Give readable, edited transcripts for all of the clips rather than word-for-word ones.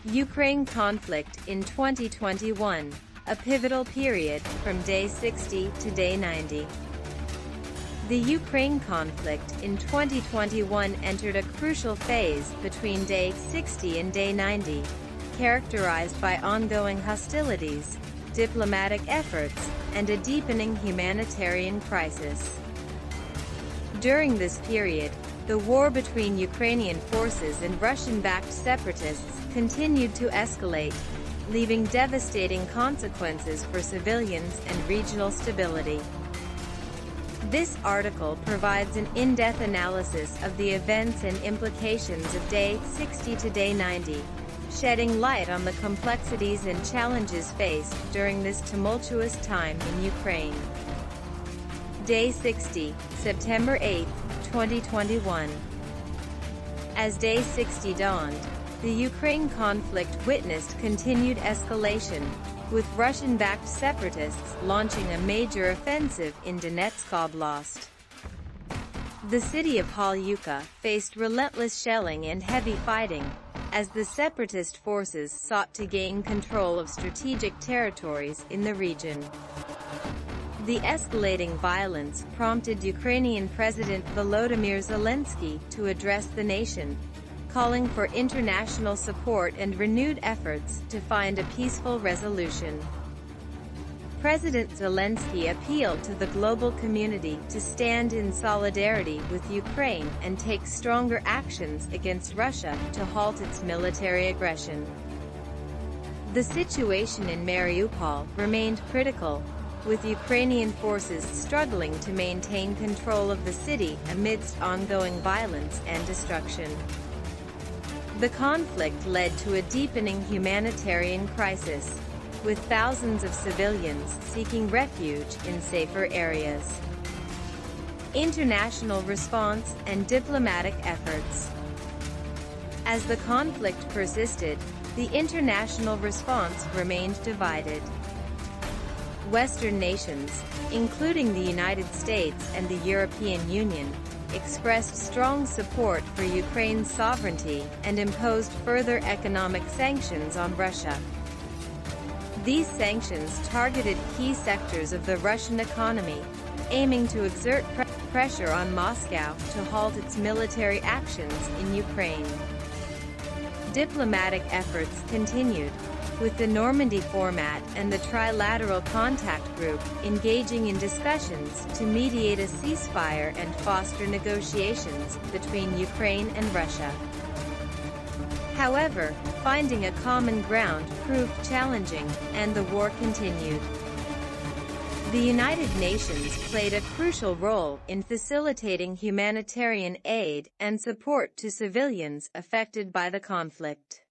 Ukraine conflict in 2021, a pivotal period from day 60 to day 90. The Ukraine conflict in 2021 entered a crucial phase between day 60 and day 90, characterized by ongoing hostilities, diplomatic efforts, and a deepening humanitarian crisis. During this period, the war between Ukrainian forces and Russian-backed separatists continued to escalate, leaving devastating consequences for civilians and regional stability. This article provides an in-depth analysis of the events and implications of day 60 to day 90, shedding light on the complexities and challenges faced during this tumultuous time in Ukraine. Day 60, September 8, 2021. As day 60 dawned, the Ukraine conflict witnessed continued escalation, with Russian-backed separatists launching a major offensive in Donetsk Oblast. The city of Halyuka faced relentless shelling and heavy fighting, as the separatist forces sought to gain control of strategic territories in the region. The escalating violence prompted Ukrainian President Volodymyr Zelensky to address the nation, calling for international support and renewed efforts to find a peaceful resolution. President Zelensky appealed to the global community to stand in solidarity with Ukraine and take stronger actions against Russia to halt its military aggression. The situation in Mariupol remained critical, with Ukrainian forces struggling to maintain control of the city amidst ongoing violence and destruction. The conflict led to a deepening humanitarian crisis, with thousands of civilians seeking refuge in safer areas. International response and diplomatic efforts. As the conflict persisted, the international response remained divided. Western nations, including the United States and the European Union, expressed strong support for Ukraine's sovereignty and imposed further economic sanctions on Russia. These sanctions targeted key sectors of the Russian economy, aiming to exert pressure on Moscow to halt its military actions in Ukraine. Diplomatic efforts continued, with the Normandy format and the Trilateral Contact Group engaging in discussions to mediate a ceasefire and foster negotiations between Ukraine and Russia. However, finding a common ground proved challenging, and the war continued. The United Nations played a crucial role in facilitating humanitarian aid and support to civilians affected by the conflict.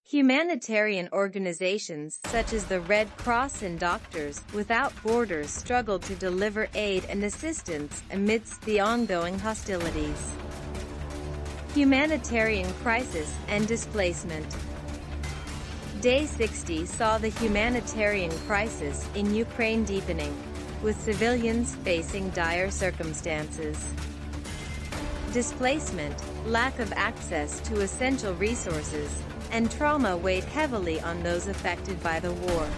Humanitarian organizations such as the Red Cross and Doctors Without Borders struggled to deliver aid and assistance amidst the ongoing hostilities. Humanitarian crisis and displacement. Day 60 saw the humanitarian crisis in Ukraine deepening, with civilians facing dire circumstances. Displacement, lack of access to essential resources, and trauma weighed heavily on those affected by the war.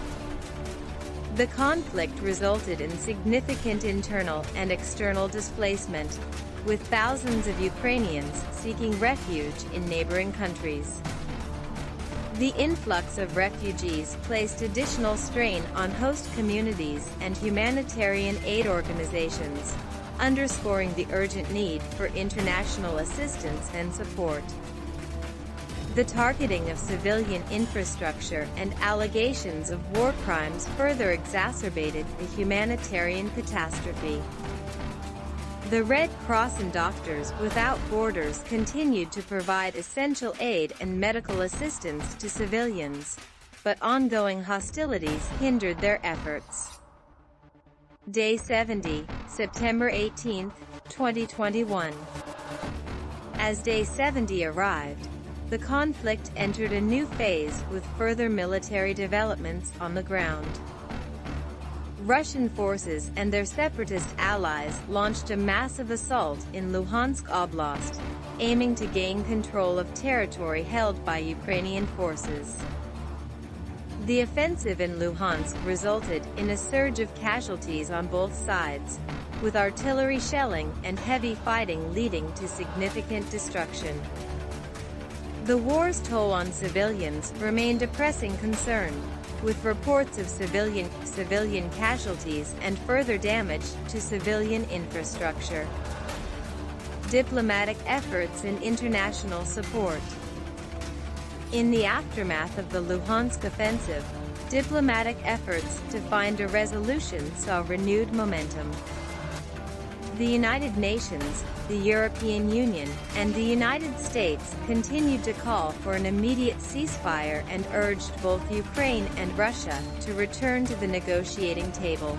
The conflict resulted in significant internal and external displacement, with thousands of Ukrainians seeking refuge in neighboring countries. The influx of refugees placed additional strain on host communities and humanitarian aid organizations, underscoring the urgent need for international assistance and support. The targeting of civilian infrastructure and allegations of war crimes further exacerbated the humanitarian catastrophe. The Red Cross and Doctors Without Borders continued to provide essential aid and medical assistance to civilians, but ongoing hostilities hindered their efforts. Day 70, September 18, 2021. As Day 70 arrived, the conflict entered a new phase with further military developments on the ground. Russian forces and their separatist allies launched a massive assault in Luhansk Oblast, aiming to gain control of territory held by Ukrainian forces. The offensive in Luhansk resulted in a surge of casualties on both sides, with artillery shelling and heavy fighting leading to significant destruction. The war's toll on civilians remained a pressing concern, with reports of civilian casualties and further damage to civilian infrastructure. Diplomatic efforts and international support. In the aftermath of the Luhansk offensive, diplomatic efforts to find a resolution saw renewed momentum. The United Nations, the European Union, and the United States continued to call for an immediate ceasefire and urged both Ukraine and Russia to return to the negotiating table.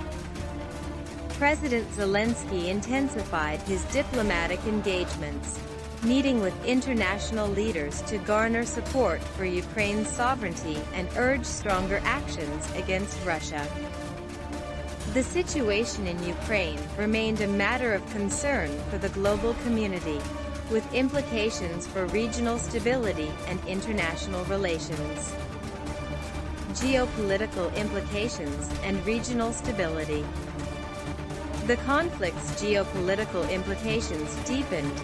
President Zelensky intensified his diplomatic engagements, meeting with international leaders to garner support for Ukraine's sovereignty and urge stronger actions against Russia. The situation in Ukraine remained a matter of concern for the global community, with implications for regional stability and international relations. Geopolitical implications and regional stability. The conflict's geopolitical implications deepened,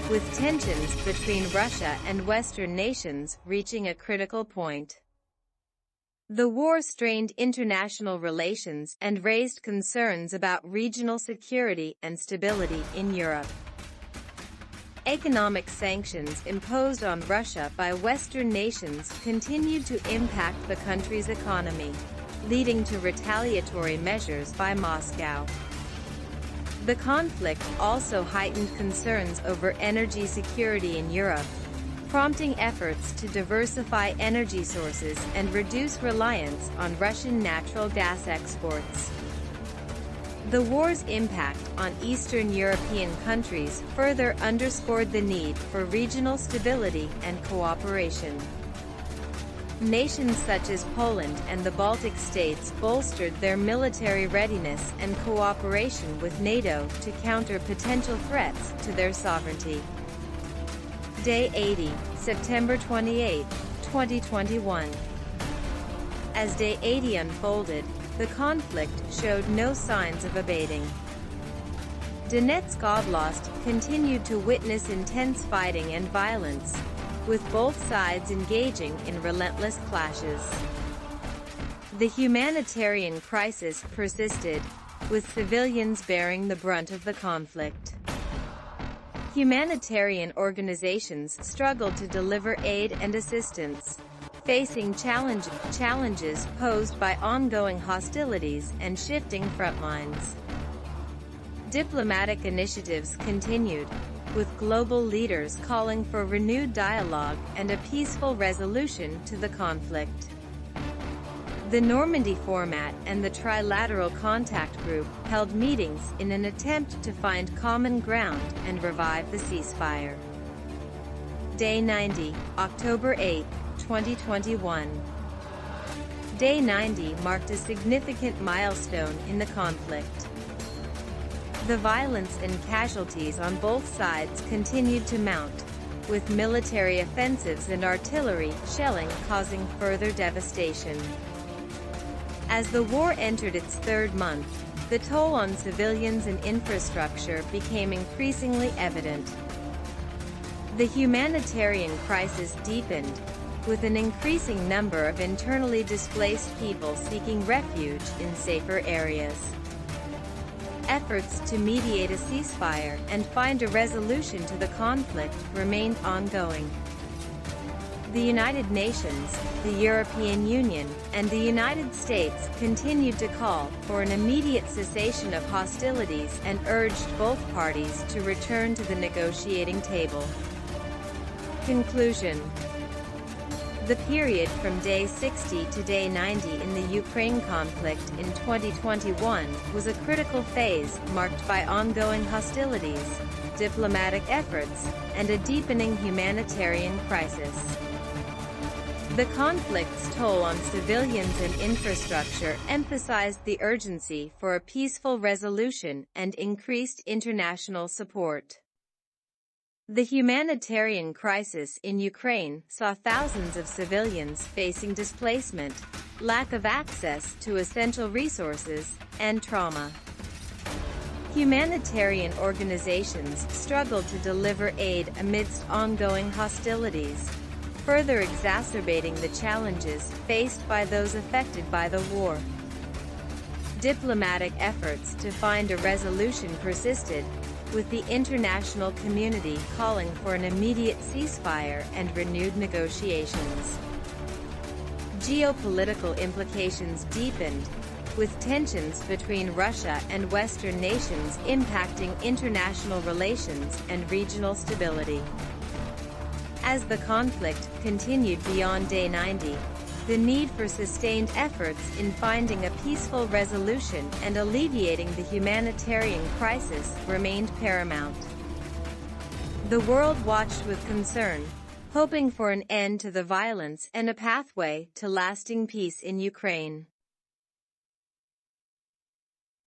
with tensions between Russia and Western nations reaching a critical point. The war strained international relations and raised concerns about regional security and stability in Europe. Economic sanctions imposed on Russia by Western nations continued to impact the country's economy, leading to retaliatory measures by Moscow. The conflict also heightened concerns over energy security in Europe, prompting efforts to diversify energy sources and reduce reliance on Russian natural gas exports. The war's impact on Eastern European countries further underscored the need for regional stability and cooperation. Nations such as Poland and the Baltic states bolstered their military readiness and cooperation with NATO to counter potential threats to their sovereignty. Day 80, September 28, 2021. As Day 80 unfolded, the conflict showed no signs of abating. Donetsk Oblast continued to witness intense fighting and violence, with both sides engaging in relentless clashes. The humanitarian crisis persisted, with civilians bearing the brunt of the conflict. Humanitarian organizations struggled to deliver aid and assistance, facing challenges posed by ongoing hostilities and shifting front lines. Diplomatic initiatives continued, with global leaders calling for renewed dialogue and a peaceful resolution to the conflict. The Normandy format and the Trilateral Contact Group held meetings in an attempt to find common ground and revive the ceasefire. Day 90, October 8, 2021. Day 90 marked a significant milestone in the conflict. The violence and casualties on both sides continued to mount, with military offensives and artillery shelling causing further devastation. As the war entered its third month, the toll on civilians and infrastructure became increasingly evident. The humanitarian crisis deepened, with an increasing number of internally displaced people seeking refuge in safer areas. Efforts to mediate a ceasefire and find a resolution to the conflict remained ongoing. The United Nations, the European Union, and the United States continued to call for an immediate cessation of hostilities and urged both parties to return to the negotiating table. Conclusion. The period from Day 60 to Day 90 in the Ukraine conflict in 2021 was a critical phase marked by ongoing hostilities, diplomatic efforts, and a deepening humanitarian crisis. The conflict's toll on civilians and infrastructure emphasized the urgency for a peaceful resolution and increased international support. The humanitarian crisis in Ukraine saw thousands of civilians facing displacement, lack of access to essential resources, and trauma. Humanitarian organizations struggled to deliver aid amidst ongoing hostilities, further exacerbating the challenges faced by those affected by the war. Diplomatic efforts to find a resolution persisted, with the international community calling for an immediate ceasefire and renewed negotiations. Geopolitical implications deepened, with tensions between Russia and Western nations impacting international relations and regional stability. As the conflict continued beyond day 90, the need for sustained efforts in finding a peaceful resolution and alleviating the humanitarian crisis remained paramount. The world watched with concern, hoping for an end to the violence and a pathway to lasting peace in Ukraine.